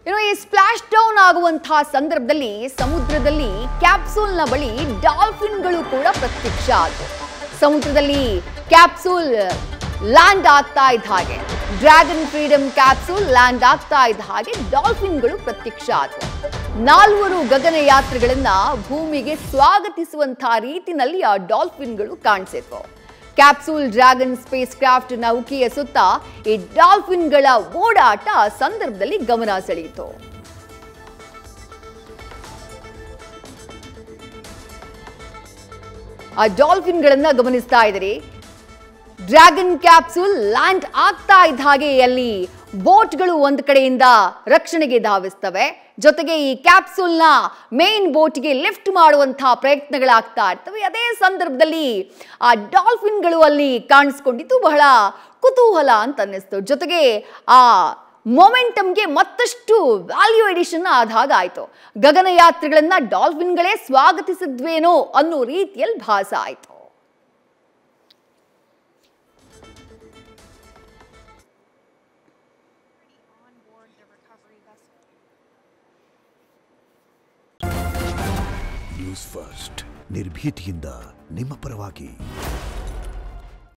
ಈ splash down ಆಗುವಂತಹ ಸಂದರ್ಭದಲ್ಲಿ ಸಮುದ್ರದಲ್ಲಿ ಕ್ಯಾಪ್ಸೂಲ್ನ ಬಳಿ ಡಾಲ್ಫಿನ್ಗಳು ಕೂಡ ಪ್ರತ್ಯಕ್ಷ ಆದವು. ಸಮುದ್ರದಲ್ಲಿ ಕ್ಯಾಪ್ಸೂಲ್ ಲ್ಯಾಂಡ್ ಆಗ್ತಾ ಇದ್ದ ಹಾಗೆ, ಡ್ರ್ಯಾಗನ್ ಫ್ರೀಡಮ್ ಕ್ಯಾಪ್ಸೂಲ್ ಲ್ಯಾಂಡ್ ಆಗ್ತಾ ಇದ್ದ ಹಾಗೆ ಡಾಲ್ಫಿನ್ಗಳು ಪ್ರತ್ಯಕ್ಷ ಆದವು. 4 ಗಗನಯಾತ್ರಿಗಳನ್ನ ಭೂಮಿಗೆ ಸ್ವಾಗತಿಸುವಂತಹ ರೀತಿಯಲ್ಲಿ ಆ ಡಾಲ್ಫಿನ್ಗಳು ಕಾಣಿಸಿದ್ವು. ಕ್ಯಾಪ್ಸೂಲ್ ಡ್ರ್ಯಾಗನ್ ಸ್ಪೇಸ್ ಕ್ರಾಫ್ಟ್ ನೌಕೆಯ ಸುತ್ತ ಈ ಡಾಲ್ಫಿನ್ಗಳ ಓಡಾಟ ಸಂದರ್ಭದಲ್ಲಿ ಗಮನ ಸೆಳೆಯಿತು. ಆ ಡಾಲ್ಫಿನ್ಗಳನ್ನ ಗಮನಿಸ್ತಾ ಇದ್ರಿ. ಡ್ರ್ಯಾಗನ್ ಕ್ಯಾಪ್ಸೂಲ್ ಲ್ಯಾಂಡ್ ಆಗ್ತಾ ಇದ್ದ ಹಾಗೆ ಅಲ್ಲಿ ಬೋಟ್ಗಳು ಒಂದು ಕಡೆಯಿಂದ ರಕ್ಷಣೆಗೆ ಧಾವಿಸ್ತವೆ. ಜೊತೆಗೆ ಈ ಕ್ಯಾಪ್ಸೂಲ್ನ ಮೇನ್ ಬೋಟ್ಗೆ ಲಿಫ್ಟ್ ಮಾಡುವಂತಹ ಪ್ರಯತ್ನಗಳಾಗ್ತಾ ಇರ್ತವೆ. ಅದೇ ಸಂದರ್ಭದಲ್ಲಿ ಆ ಡಾಲ್ಫಿನ್ಗಳು ಅಲ್ಲಿ ಕಾಣಿಸ್ಕೊಂಡಿದ್ದು ಬಹಳ ಕುತೂಹಲ ಅಂತ ಅನ್ನಿಸ್ತು. ಜೊತೆಗೆ ಆ ಮೊಮೆಂಟಮ್ಗೆ ಮತ್ತಷ್ಟು ವ್ಯಾಲ್ಯೂ ಎಡಿಷನ್ ಆದ ಹಾಗಾಯಿತು. ಗಗನಯಾತ್ರಿಗಳನ್ನ ಡಾಲ್ಫಿನ್ಗಳೇ ಸ್ವಾಗತಿಸಿದ್ವೇನೋ ಅನ್ನೋ ರೀತಿಯಲ್ಲಿ ಭಾಸ ಆಯಿತು. ನ್ಯೂಸ್ ಫಸ್ಟ್ ನಿರ್ಭೀತಿಯಿಂದ ನಿಮ್ಮ ಪರವಾಗಿ.